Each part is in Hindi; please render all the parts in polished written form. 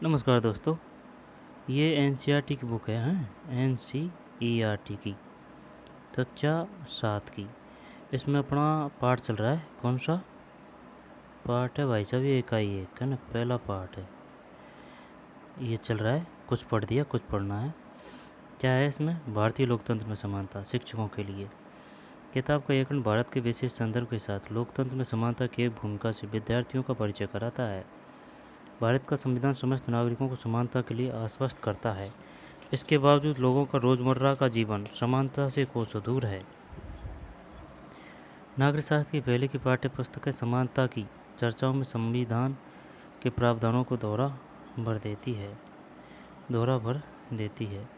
नमस्कार दोस्तों। ये एनसीईआरटी की बुक है एनसीईआरटी की कक्षा 7 की। इसमें अपना पाठ चल रहा है। कौन सा पाठ है भाई साहब? ये इकाई एक है ना, पहला पाठ है ये चल रहा है। कुछ पढ़ दिया, कुछ पढ़ना है। क्या है इसमें? भारतीय लोकतंत्र में समानता शिक्षकों के लिए। किताब का लेखन भारत के विशेष संदर्भ के साथ लोकतंत्र में समानता की एक भूमिका से विद्यार्थियों का परिचय कराता है। भारत का संविधान समस्त नागरिकों को समानता के लिए आश्वस्त करता है। इसके बावजूद लोगों का रोजमर्रा का जीवन समानता से कोसों दूर है। नागरिक शास्त्र की पहले की पाठ्य पुस्तकें समानता की चर्चाओं में संविधान के प्रावधानों को दोहरा भर देती है।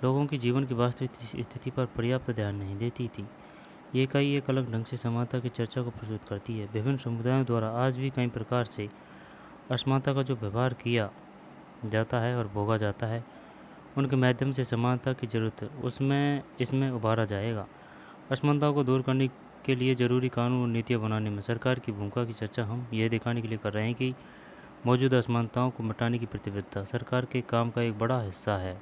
लोगों की जीवन की वास्तविक स्थिति पर पर्याप्त ध्यान नहीं देती थी। ये इकाई एक अलग ढंग से समानता की चर्चा को प्रस्तुत करती है। विभिन्न समुदायों द्वारा आज भी कई प्रकार से असमानता का जो व्यवहार किया जाता है और भोगा जाता है, उनके माध्यम से समानता की जरूरत है उसमें इसमें उभारा जाएगा। असमानताओं को दूर करने के लिए जरूरी कानून और नीतियाँ बनाने में सरकार की भूमिका की चर्चा हम यह दिखाने के लिए कर रहे हैं कि मौजूदा असमानताओं को मिटाने की प्रतिबद्धता सरकार के काम का एक बड़ा हिस्सा है।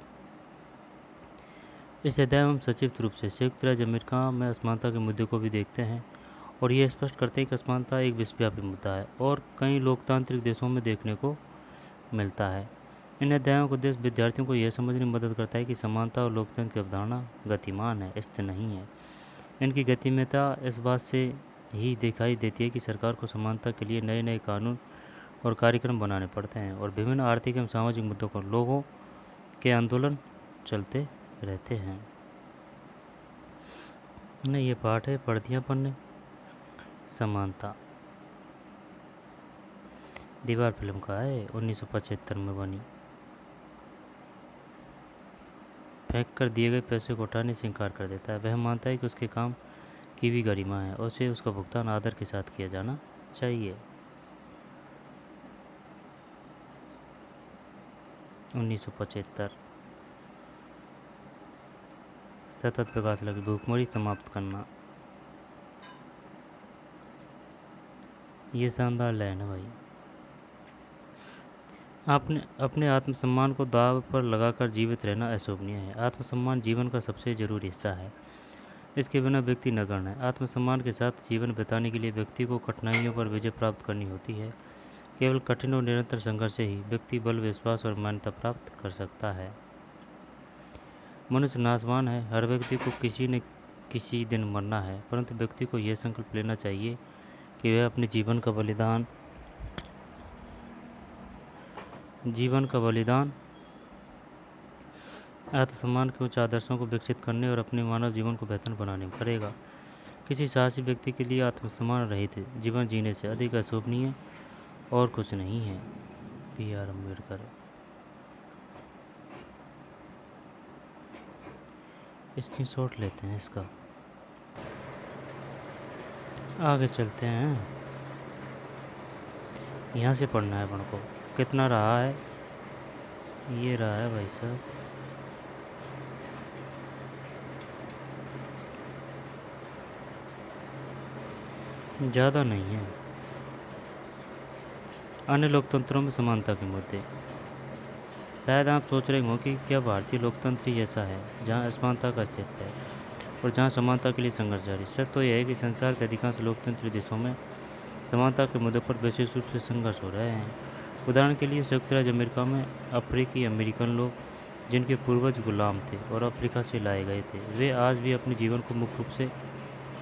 इस अध्याय में हम सचित्र रूप से संयुक्त राज्य अमेरिका में असमानता के मुद्दे को भी देखते हैं और यह स्पष्ट करते हैं कि असमानता एक विश्वव्यापी मुद्दा है और कई लोकतांत्रिक देशों में देखने को मिलता है। इन अध्यायों का उद्देश्य विद्यार्थियों को यह समझने में मदद करता है कि समानता और लोकतंत्र की अवधारणा गतिमान है, स्थिर नहीं है। इनकी गतिमयता इस बात से ही दिखाई देती है कि सरकार को समानता के लिए नए नए कानून और कार्यक्रम बनाने पड़ते हैं और विभिन्न आर्थिक एवं सामाजिक मुद्दों पर लोगों के आंदोलन चलते रहते हैं। नहीं, ये पाठ है पढ़ दिया अपन ने। समानता दीवार फिल्म का है, 1975 में बनी। फेंक कर दिए गए पैसे को उठाने से इनकार कर देता है। वह मानता है कि उसके काम की भी गरिमा है और उसे उसका भुगतान आदर के साथ किया जाना चाहिए। 1975। सतत विकास लक्ष्य भूखमरी समाप्त करना। ये शानदार लाइन है भाई। आपने अपने आत्मसम्मान को दाव पर लगाकर जीवित रहना अशोभनीय है। आत्मसम्मान जीवन का सबसे जरूरी हिस्सा है। इसके बिना व्यक्ति नगण्य है। आत्मसम्मान के साथ जीवन बिताने के लिए व्यक्ति को कठिनाइयों पर विजय प्राप्त करनी होती है। केवल कठिन और निरंतर संघर्ष से ही व्यक्ति बल, विश्वास और मान्यता प्राप्त कर सकता है। मनुष्य नाशवान है। हर व्यक्ति को किसी न किसी दिन मरना है, परंतु व्यक्ति को यह संकल्प लेना चाहिए कि वह अपने जीवन का बलिदान आत्मसम्मान के उच्च आदर्शों को विकसित करने और अपने मानव जीवन को बेहतर बनाने में करेगा। किसी साहसी व्यक्ति के लिए आत्मसम्मान रहित जीवन जीने से अधिक अशोभनीय और कुछ नहीं है। पी.आर. अम्बेडकर। स्क्रीनशॉट लेते हैं इसका, आगे चलते हैं। यहाँ से पढ़ना है अपन को। कितना रहा है? ये रहा है भाई साहब, ज़्यादा नहीं है। अन्य लोकतंत्रों में समानता के मुद्दे। शायद आप सोच रहे हो कि क्या भारतीय लोकतंत्र ही ऐसा है जहाँ असमानता का अस्तित्व है और जहाँ समानता के लिए संघर्ष जारी। सच तो यह है कि संसार के अधिकांश लोकतंत्री देशों में समानता के मुद्दे पर विशेष रूप से संघर्ष हो रहे हैं। उदाहरण के लिए संयुक्त राज्य अमेरिका में अफ्रीकी अमेरिकन लोग, जिनके पूर्वज गुलाम थे और अफ्रीका से लाए गए थे, वे आज भी अपने जीवन को मुख्य रूप से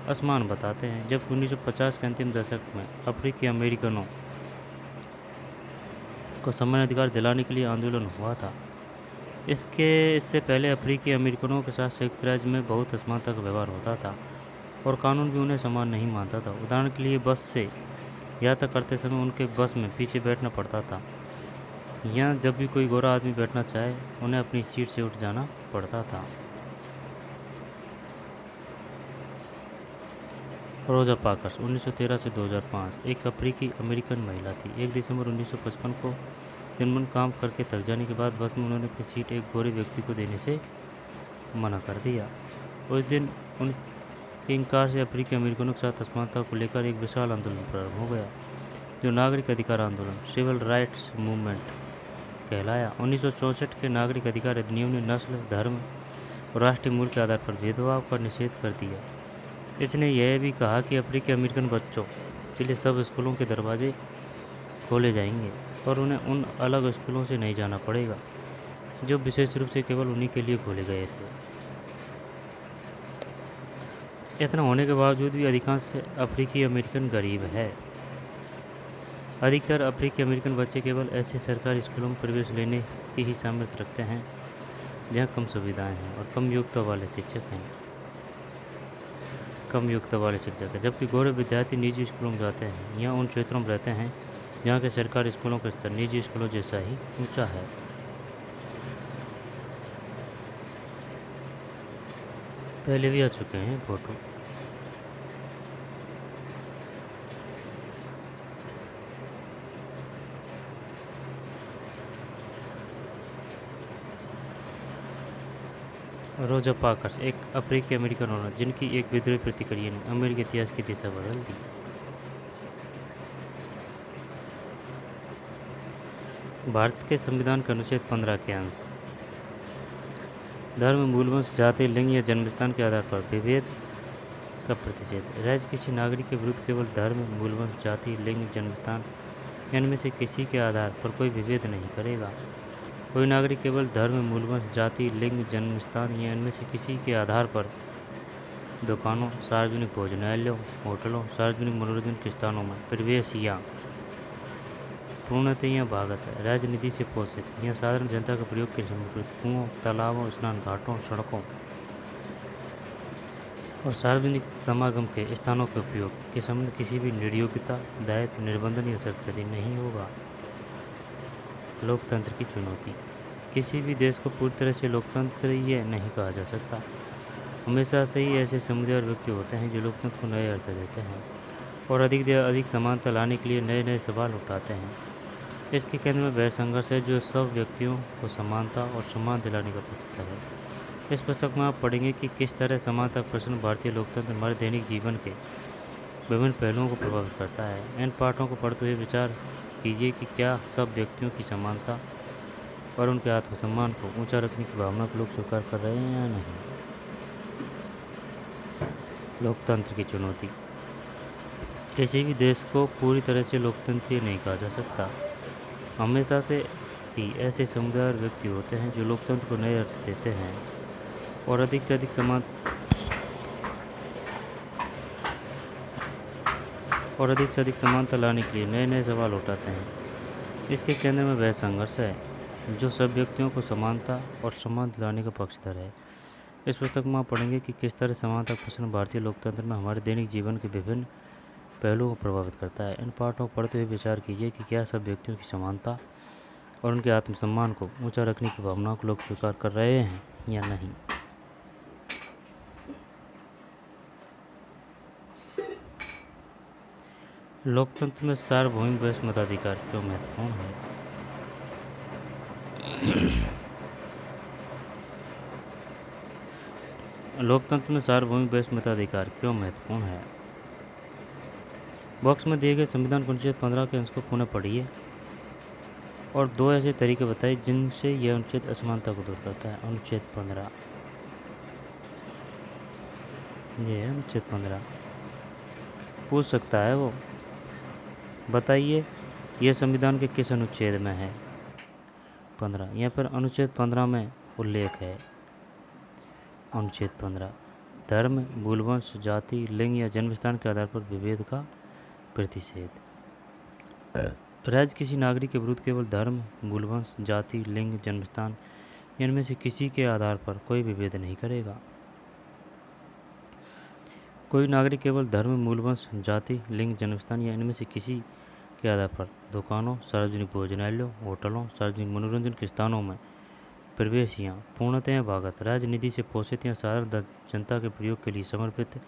असमान बताते हैं। जब 1950 के अंतिम दशक में अफ्रीकी अमेरिकनों को समान अधिकार दिलाने के लिए आंदोलन हुआ था, इससे पहले अफ्रीकी अमेरिकनों के साथ संयुक्त राज्य में बहुत असमानता का व्यवहार होता था और कानून भी उन्हें समान नहीं मानता था। उदाहरण के लिए बस से यात्रा करते समय उनके बस में पीछे बैठना पड़ता था, या जब भी कोई गोरा आदमी बैठना चाहे उन्हें अपनी सीट से उठ जाना पड़ता था। रोजा पार्कर 1913 से 2005 एक अफ्रीकी अमेरिकन महिला थी। 1 दिसंबर 1955 को दिन भर काम करके थक जाने के बाद बस में उन्होंने अपनी सीट एक गोरे व्यक्ति को देने से मना कर दिया। उस दिन उनके इनकार से अफ्रीकी अमेरिकनों के साथ असमानता को लेकर एक विशाल आंदोलन प्रारंभ हो गया, जो नागरिक अधिकार आंदोलन सिविल राइट्स मूवमेंट कहलाया। 1964 के नागरिक अधिकार अधिनियम ने नस्ल, धर्म और राष्ट्रीय मूल के आधार पर भेदभाव का निषेध कर दिया। इसने यह भी कहा कि अफ्रीकी अमेरिकन बच्चों के लिए सब स्कूलों के दरवाजे खोले जाएंगे और उन्हें उन अलग स्कूलों से नहीं जाना पड़ेगा जो विशेष रूप से केवल उन्हीं के लिए खोले गए थे। इतना होने के बावजूद भी अधिकांश अफ्रीकी अमेरिकन गरीब है। अधिकतर अफ्रीकी अमेरिकन बच्चे केवल ऐसे सरकारी स्कूलों में प्रवेश लेने की ही सामर्थ्य रखते हैं जहाँ कम सुविधाएं हैं और कम योग्यता वाले शिक्षक हैं, जबकि गोरे विद्यार्थी निजी स्कूलों में जाते हैं या उन क्षेत्रों में रहते हैं जहाँ के सरकारी स्कूलों का स्तर निजी स्कूलों जैसा ही ऊंचा है। पहले भी आ चुके हैं फोटो। रोजा पार्कर्स एक अफ्रीकी अमेरिकन ओनर जिनकी एक विद्रोही प्रतिक्रिया ने अमेरिकी इतिहास की दिशा बदल दी। भारत के संविधान के अनुच्छेद 15 के अंश धर्म, मूलवंश, जाति, लिंग या जन्मस्थान के आधार पर विभेद का प्रतिषेध। राज्य किसी नागरिक के विरुद्ध केवल धर्म, मूलवंश, जाति, लिंग, जन्मस्थान इनमें से किसी के आधार पर कोई विभेद नहीं करेगा। कोई नागरिक केवल धर्म, मूलवंश, जाति, लिंग, जन्मस्थान या इनमें से किसी के आधार पर दुकानों, सार्वजनिक भोजनालयों, होटलों, सार्वजनिक मनोरंजन के स्थानों में प्रवेश या पूर्णतः या भागतः राजनीति से पोषित या साधारण जनता के प्रयोग के समर्पित कुओं, तालाबों, स्नान घाटों, सड़कों और सार्वजनिक समागम के स्थानों के उपयोग के संबंध किसी भी निर्योग्यता, दायित्व, निर्बंधन या शर्त के अधीन नहीं होगा। लोकतंत्र की चुनौती। किसी भी देश को पूरी तरह से लोकतंत्रीय नहीं कहा जा सकता। हमेशा से ही ऐसे समुदाय और व्यक्ति होते हैं जो लोकतंत्र को नए अर्थ देते हैं और अधिक से अधिक समानता लाने के लिए नए नए सवाल उठाते हैं। इसके केंद्र में वह संघर्ष है जो सब व्यक्तियों को समानता और सम्मान दिलाने का प्रतीक है। इस पुस्तक में आप पढ़ेंगे कि किस तरह समानता का प्रश्न भारतीय लोकतंत्र हमारे दैनिक जीवन के विभिन्न पहलुओं को प्रभावित करता है। इन पाठों को पढ़ते हुए विचार कीजिए कि क्या सब व्यक्तियों की समानता और उनके आत्मसम्मान को ऊंचा रखने की भावना को लोग स्वीकार कर रहे हैं या नहीं। लोकतंत्र की चुनौती। किसी भी देश को पूरी तरह से लोकतंत्रीय नहीं कहा जा सकता। हमेशा से ही ऐसे समुदाय और व्यक्ति होते हैं जो लोकतंत्र को नए अर्थ देते हैं और अधिक से अधिक समानता लाने के लिए नए नए सवाल उठाते हैं। इसके केंद्र में वह संघर्ष है जो सब व्यक्तियों को समानता और सम्मान दिलाने का पक्षधर है। इस पुस्तक में आप पढ़ेंगे कि किस तरह समानता का प्रश्न भारतीय लोकतंत्र में हमारे दैनिक जीवन के विभिन्न पहलुओं को प्रभावित करता है। इन पाठों को पढ़ते हुए विचार कीजिए कि क्या सब व्यक्तियों की समानता और उनके आत्मसम्मान को ऊंचा रखने की भावना को लोग स्वीकार कर रहे हैं या नहीं। लोकतंत्र में सार्वभौमिक वयस्क मताधिकार क्यों महत्वपूर्ण है? लोकतंत्र में सार्वभौमिक वयस्क मताधिकार क्यों महत्वपूर्ण है? बॉक्स में दिए गए संविधान के अनुच्छेद 15 के अंश को पुनः पढ़िए और दो ऐसे तरीके बताइए जिनसे यह अनुच्छेद असमानता को दूर करता है। अनुच्छेद 15, ये है अनुच्छेद 15। पूछ सकता है वो, बताइए यह संविधान के किस अनुच्छेद में है? 15। यहाँ पर अनुच्छेद 15 में उल्लेख है। अनुच्छेद 15 धर्म, मूलवंश, जाति, लिंग या जन्मस्थान के आधार पर विभेद का प्रतिषेध। राज्य किसी नागरिक के विरुद्ध केवल धर्म, मूलवंश, जाति, लिंग, जन्मस्थान इनमें से किसी के आधार पर कोई विभेद नहीं करेगा। कोई नागरिक केवल धर्म, मूलवंश, जाति, लिंग, जन्मस्थान या इनमें से किसी के आधार पर दुकानों, सार्वजनिक भोजनालयों, होटलों, सार्वजनिक मनोरंजन के स्थानों में प्रवेश या पूर्णतः या भागतः राजनीति से पोषित या साधारण जनता के प्रयोग के लिए समर्पित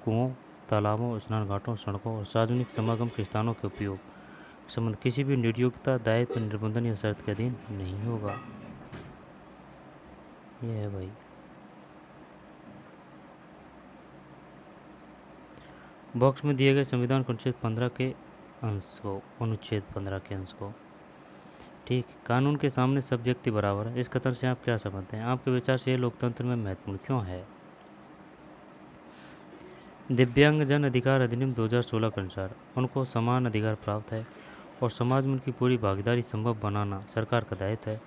कुओं, तालाबों, स्नान घाटों, सड़कों और सार्वजनिक समागम के स्थानों के उपयोग संबंध किसी भी निर्योग्यता, दायित्व, निर्बंधन या शर्त के अधीन नहीं होगा। यह है भाई। बॉक्स में दिए गए संविधान के अनुच्छेद 15 के अंश को, अनुच्छेद 15 के अंश को ठीक, कानून के सामने सब व्यक्ति बराबर है, इस कथन से आप क्या समझते हैं? आपके विचार से ये लोकतंत्र में महत्वपूर्ण क्यों है? दिव्यांगजन अधिकार अधिनियम 2016 के अनुसार उनको समान अधिकार प्राप्त है और समाज में उनकी पूरी भागीदारी संभव बनाना सरकार का दायित्व है।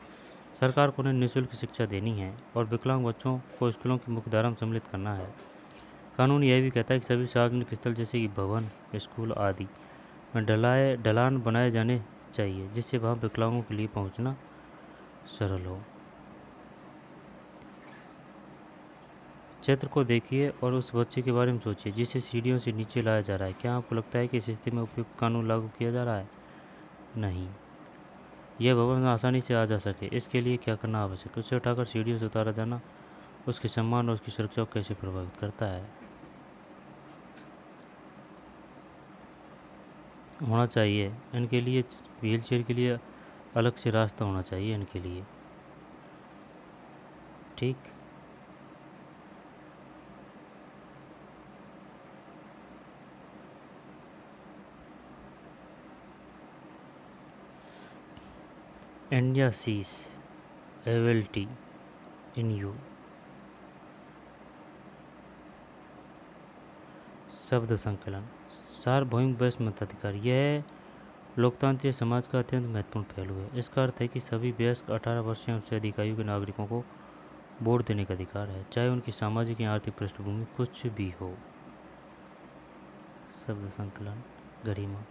सरकार को उन्हें निःशुल्क शिक्षा देनी है और विकलांग बच्चों को स्कूलों की मुख्यधारा में सम्मिलित करना है। कानून यह भी कहता है कि सभी सार्वजनिक स्थल जैसे कि भवन, स्कूल आदि में ढलान बनाए जाने चाहिए, जिससे वहाँ विकलांगों के लिए पहुँचना सरल हो। चित्र को देखिए और उस बच्चे के बारे में सोचिए जिसे सीढ़ियों से नीचे लाया जा रहा है। क्या आपको लगता है कि इस स्थिति में उपयुक्त कानून लागू किया जा रहा है? नहीं। यह भवन आसानी से आ जा सके, इसके लिए क्या करना आवश्यक है? उसे उठाकर सीढ़ियों से उतारा जाना उसके सम्मान और उसकी सुरक्षा को कैसे प्रभावित करता है? होना चाहिए इनके लिए, व्हील चेयर के लिए अलग से रास्ता होना चाहिए इनके लिए। ठीक, India sees ability in you. शब्द संकलन। सार्वभौमिक व्यस्त मताधिकार यह लोकतांत्रिक समाज का अत्यंत महत्वपूर्ण पहलू है। इसका अर्थ है कि सभी वयस्क 18 वर्ष या उससे अधिक आयु के नागरिकों को वोट देने का अधिकार है, चाहे उनकी सामाजिक या आर्थिक पृष्ठभूमि कुछ भी हो। शब्द संकलन। गरिमा।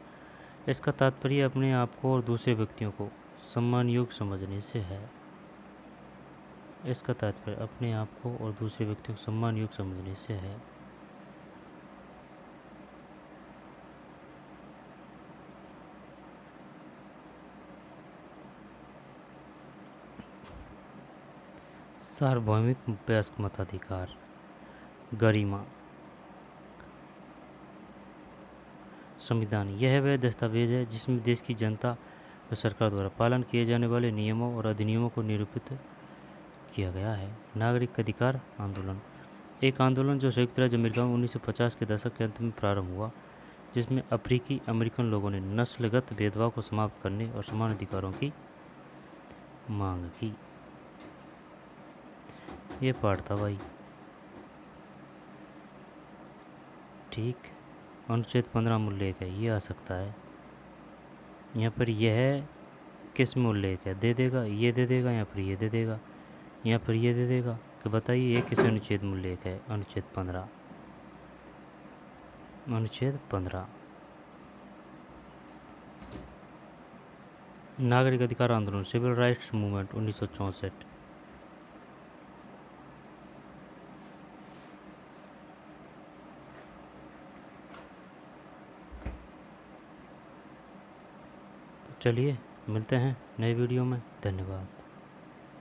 इसका तात्पर्य अपने आप को और दूसरे व्यक्तियों को सम्मान योग्य समझने से है। इसका तात्पर्य अपने आप को और दूसरे व्यक्तियों को सम्मान योग्य समझने से है। सार्वभौमिक वयस्क मताधिकार। गरिमा। संविधान यह वह दस्तावेज है जिसमें देश की जनता व सरकार द्वारा पालन किए जाने वाले नियमों और अधिनियमों को निरूपित किया गया है। नागरिक अधिकार आंदोलन एक आंदोलन जो संयुक्त राज्य अमेरिका में 1950 के दशक के अंत में प्रारंभ हुआ, जिसमें अफ्रीकी अमेरिकन लोगों ने नस्लगत भेदभाव को समाप्त करने और समान अधिकारों की मांग की। ये पाठ था भाई। ठीक, अनुच्छेद 15 में उल्लेख है, ये आ सकता है। यहाँ पर यह किस में उल्लेख है? दे देगा, ये दे देगा या फिर ये दे देगा या फिर ये दे देगा। तो बताइए ये किस अनुच्छेद में उल्लेख है? अनुच्छेद 15। अनुच्छेद 15 नागरिक अधिकार आंदोलन सिविल राइट्स मूवमेंट 1964। चलिए मिलते हैं नए वीडियो में। धन्यवाद।